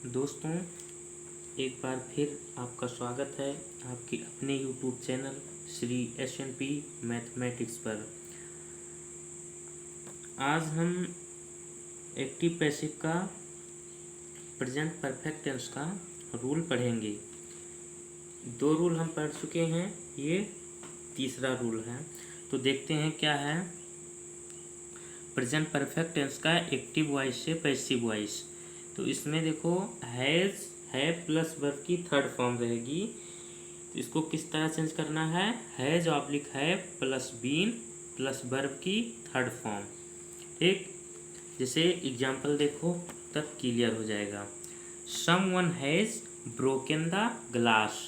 दोस्तों, एक बार फिर आपका स्वागत है आपके अपने यूट्यूब चैनल श्री एस.एन.पी. मैथमेटिक्स पर। आज हम एक्टिव पैसिव का प्रेजेंट परफेक्ट टेंस का रूल पढ़ेंगे। 2 रूल हम पढ़ चुके हैं, ये तीसरा रूल है। तो देखते हैं क्या है प्रेजेंट परफेक्ट टेंस का एक्टिव वॉइस से पैसिव वॉइस। तो इसमें देखो हैज़ है प्लस वर्ब की थर्ड फॉर्म रहेगी। तो इसको किस तरह चेंज करना है, हैज़ ऑब्लिक है प्लस बीन प्लस वर्ब की थर्ड फॉर्म। ठीक, जैसे एग्जाम्पल देखो तब क्लियर हो जाएगा। Someone has broken the glass.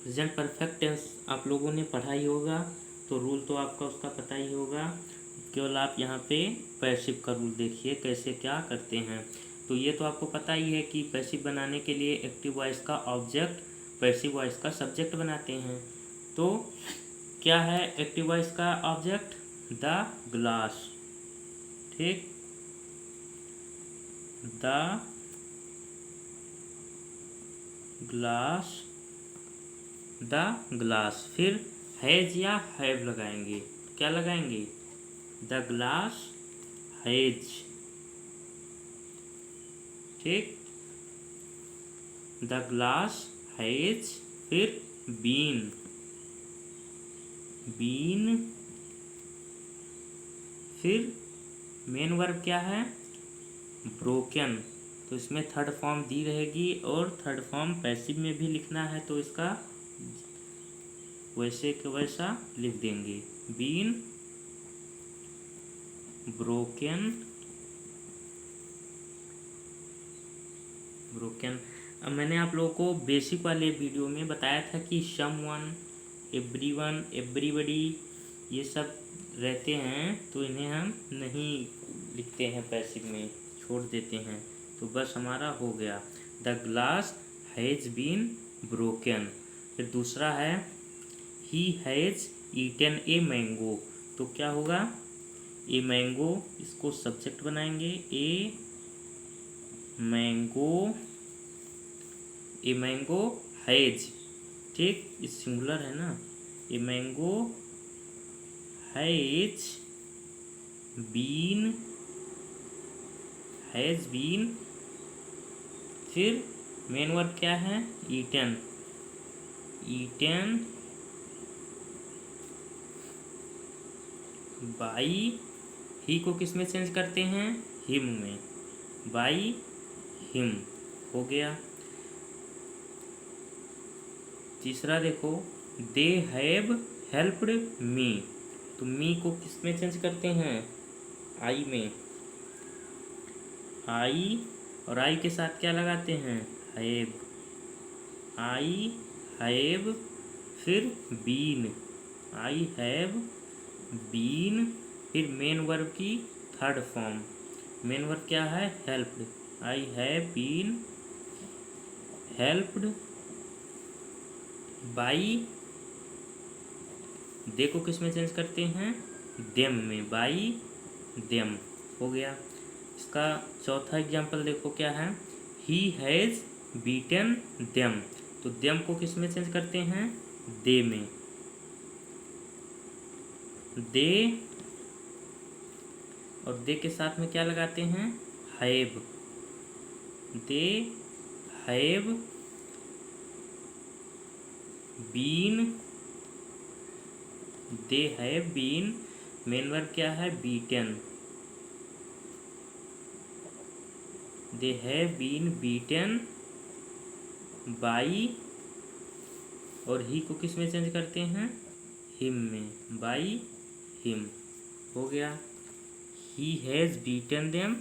Present perfect tense आप लोगों ने पढ़ा ही होगा, तो रूल तो आपका उसका पता ही होगा। केवल आप यहाँ पे पैसिव का रूल देखिए कैसे क्या करते हैं। तो ये तो आपको पता ही है कि पैसिव बनाने के लिए एक्टिव वॉइस का ऑब्जेक्ट पैसिव वॉइस का सब्जेक्ट बनाते हैं। तो क्या है एक्टिव वॉइस का ऑब्जेक्ट, द ग्लास। ठीक, द ग्लास, द ग्लास। फिर हैज या हैव लगाएंगे, क्या लगाएंगे, द ग्लास हैज। ठीक, द ग्लास हैज। फिर बीन, बीन। फिर मेन वर्ब क्या है, ब्रोकन। तो इसमें थर्ड फॉर्म दी रहेगी और थर्ड फॉर्म पैसिव में भी लिखना है, तो इसका वैसे के वैसा लिख देंगे, बीन ब्रोकन, ब्रोकन। अब मैंने आप लोगों को बेसिक वाले वीडियो में बताया था कि समवन, एवरीवन, एवरीबडी ये सब रहते हैं, तो इन्हें हम नहीं लिखते हैं पैसिव में, छोड़ देते हैं। तो बस हमारा हो गया, the glass has been broken. फिर दूसरा है he has eaten a mango. तो क्या होगा, ए मैंगो, इसको सब्जेक्ट बनाएंगे, a mango, a mango has. ठीक, ये सिंगुलर है ना, a mango has been, has been. फिर मेन वर्ब क्या है, ईटन, ईटन बाई। ही को किस में चेंज करते हैं, हिम में, बाई हिम। हो गया। तीसरा देखो, दे हैव हेल्प्ड मी। तो मी को किस में चेंज करते हैं, आई में, आई। और आई के साथ क्या लगाते हैं, हैव, आई हैव। फिर बीन, आई हैव बीन। फिर मेन वर्ब की थर्ड फॉर्म, मेन वर्ब क्या है, helped, I have been helped by. They को किस में चेंज करते हैं, देम में, बाई देम। हो गया। इसका चौथा एग्जाम्पल देखो क्या है, ही हैज़ बीटन देम। तो देम को किस में चेंज करते हैं, दे में, दे। और दे के साथ में क्या लगाते हैं, have, they have been, they have been. Main verb क्या है, beaten, they have been beaten by. और ही को किस में चेंज करते हैं, हिम में, बाई हिम। हो गया, ही हैज़ बीटन देम।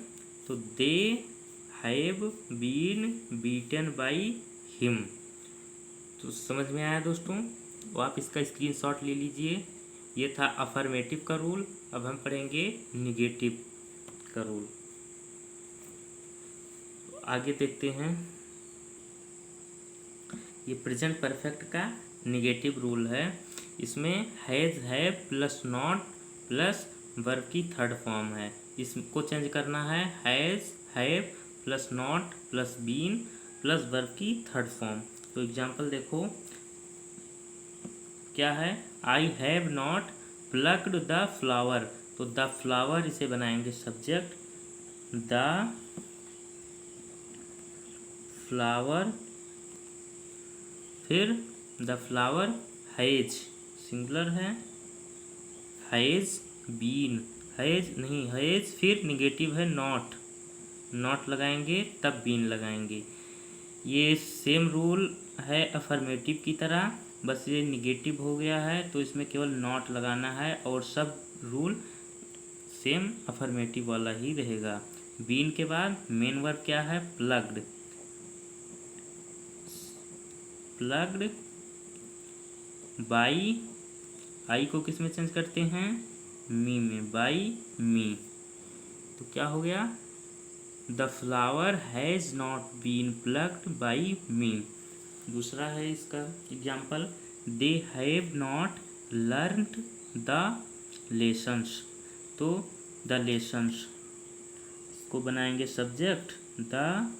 तो they have been beaten by him. तो समझ में आया दोस्तों, तो आप इसका स्क्रीनशॉट ले लीजिए। ये था अफर्मेटिव का रूल। अब हम पढ़ेंगे निगेटिव का रूल। तो आगे देखते हैं, ये प्रेजेंट परफेक्ट का निगेटिव रूल है। इसमें हैज़ है प्लस नॉट प्लस वर्ब की थर्ड फॉर्म है, इसको चेंज करना है, has have plus not plus been plus verb की थर्ड फॉर्म। तो एग्जाम्पल देखो क्या है, I have not plucked the flower. तो द फ्लावर इसे बनाएंगे सब्जेक्ट, द फ्लावर, फिर द फ्लावर हैज, सिंगुलर है, हैज बीन, हैज नहीं हैज, फिर निगेटिव है नॉट, नॉट लगाएंगे तब बीन लगाएंगे। ये सेम रूल है अफर्मेटिव की तरह, बस ये निगेटिव हो गया है तो इसमें केवल नॉट लगाना है और सब रूल सेम अफर्मेटिव वाला ही रहेगा। बीन के बाद मेन वर्ब क्या है, प्लग्ड, प्लग्ड बाई, आई को किस में चेंज करते हैं, मी में, बाई मी। तो क्या हो गया, the flower has not been plucked by me. दूसरा है इसका example, they have not learned the lessons. तो द लेसन्स को बनाएंगे subject, the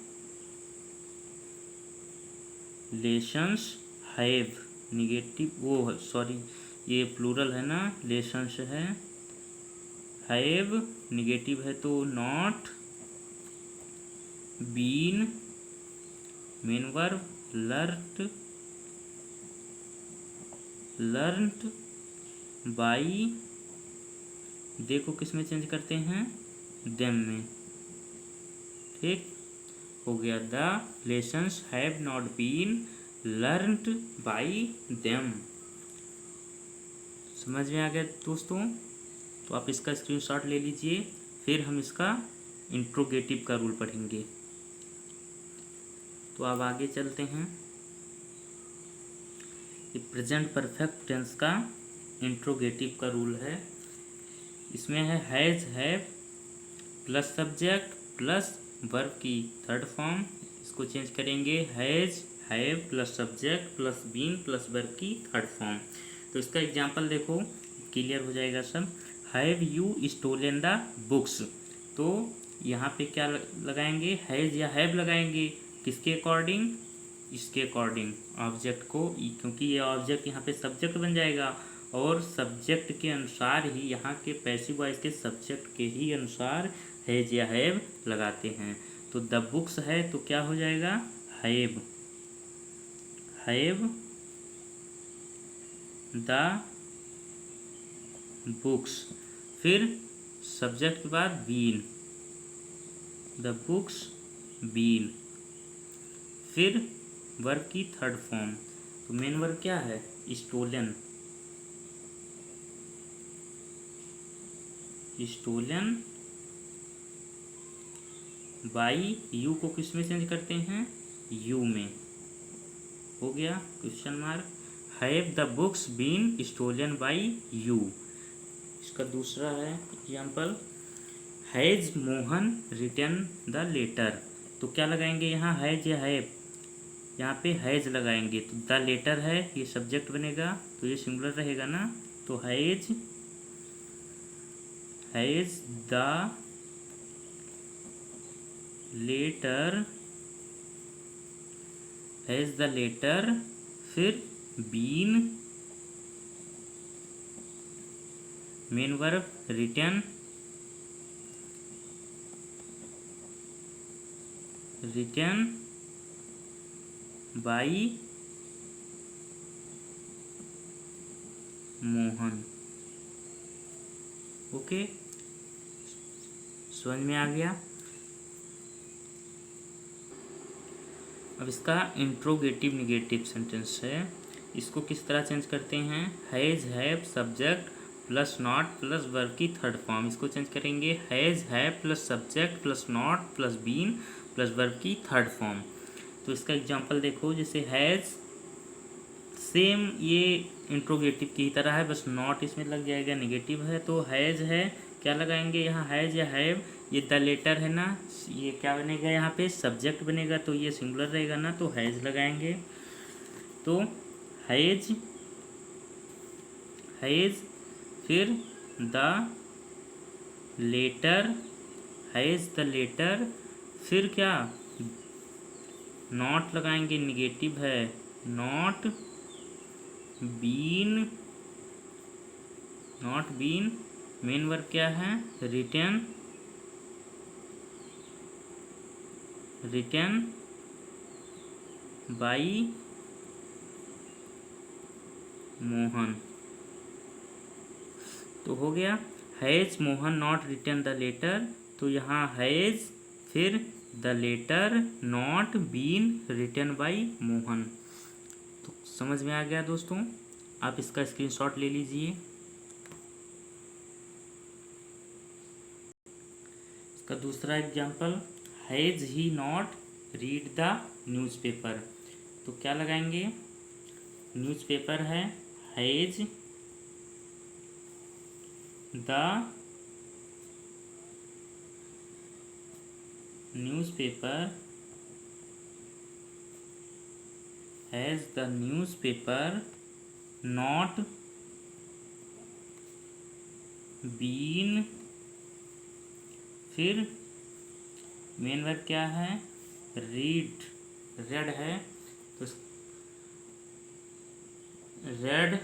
lessons have, negative वो सॉरी ये प्लूरल है ना, लेसन्स है, हैव निगेटिव है तो not been, main verb learned, learned by, they को किस में चेंज करते हैं, देम में। ठीक हो गया, the lessons have not been learned by them. समझ में आ गया दोस्तों? तो आप इसका स्क्रीनशॉट ले लीजिए, फिर हम इसका इंट्रोगेटिव का रूल पढ़ेंगे। तो अब आगे चलते हैं। ये प्रेजेंट परफेक्ट टेंस का इंट्रोगेटिव का रूल है। इसमें है has have plus subject plus verb की थर्ड फॉर्म। इसको चेंज करेंगे, has have plus subject plus been plus verb की थर्ड फॉर्म। तो इसका एग्जांपल देखो, क्लियर हो जाएगा सब। Have you stolen the books. तो यहाँ पे क्या लगाएंगे, हैज़ या हैव लगाएंगे, किसके अकॉर्डिंग, इसके अकॉर्डिंग ऑब्जेक्ट को, क्योंकि ये ऑब्जेक्ट यहाँ पे सब्जेक्ट बन जाएगा और सब्जेक्ट के अनुसार ही यहाँ के पैसिव वॉइस के सब्जेक्ट के ही अनुसार हैज या हैव लगाते हैं। तो द बुक्स है तो क्या हो जाएगा, हैव, हैव द बुक्स, फिर सब्जेक्ट के बाद बीन, द बुक्स बीन, फिर वर्ब की थर्ड फॉर्म। तो मेन वर्ब क्या है, स्टोलन, स्टोलन बाई, यू को किस में चेंज करते हैं, यू में। हो गया question mark. Have the books been stolen by you. इसका दूसरा है example, has Mohan written the letter. तो क्या लगाएंगे यहाँ, हैज या हैव, यहाँ पे हैज लगाएंगे तो द लेटर है ये सब्जेक्ट बनेगा तो ये सिंगुलर रहेगा ना। तो has, has the letter, has the letter, फिर been, main verb written, written by Mohan. Okay, समझ में आ गया। अब इसका इंट्रोगेटिव निगेटिव सेंटेंस है, इसको किस तरह चेंज करते हैं, has have subject plus not plus verb की थर्ड फॉर्म। इसको चेंज करेंगे, has have plus subject plus not plus been plus verb की थर्ड फॉर्म। तो इसका एग्जांपल देखो, जैसे हैज़, सेम ये इंट्रोगेटिव की तरह है, बस नॉट इसमें लग जाएगा, निगेटिव है। तो हैज़ है, क्या लगाएंगे यहाँ, हैज़ या हैव, ये द लेटर है ना, ये क्या बनेगा यहाँ पे, सब्जेक्ट बनेगा तो ये सिंगुलर रहेगा ना, तो हैज़ लगाएंगे। तो हैज़, हैज़, फिर the letter, has the letter, फिर क्या, नॉट लगाएंगे, निगेटिव है, not been, not been, main verb क्या है, रिटन, रिटन बाई मोहन। तो हो गया, has Mohan not written the letter, तो यहाँ हैज फिर the letter not been written by Mohan. तो समझ में आ गया दोस्तों, आप इसका स्क्रीनशॉट ले लीजिए। इसका दूसरा example, has he not read the newspaper, तो क्या लगाएंगे, न्यूज़पेपर है, has the newspaper, has the newspaper not been, फिर मेन वर्ब क्या है, रीड, रेड है, तो रेड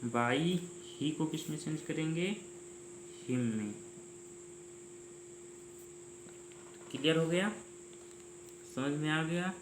बाई ही को किस में चेंज करेंगे, हिम में। क्लियर हो गया, समझ में आ गया।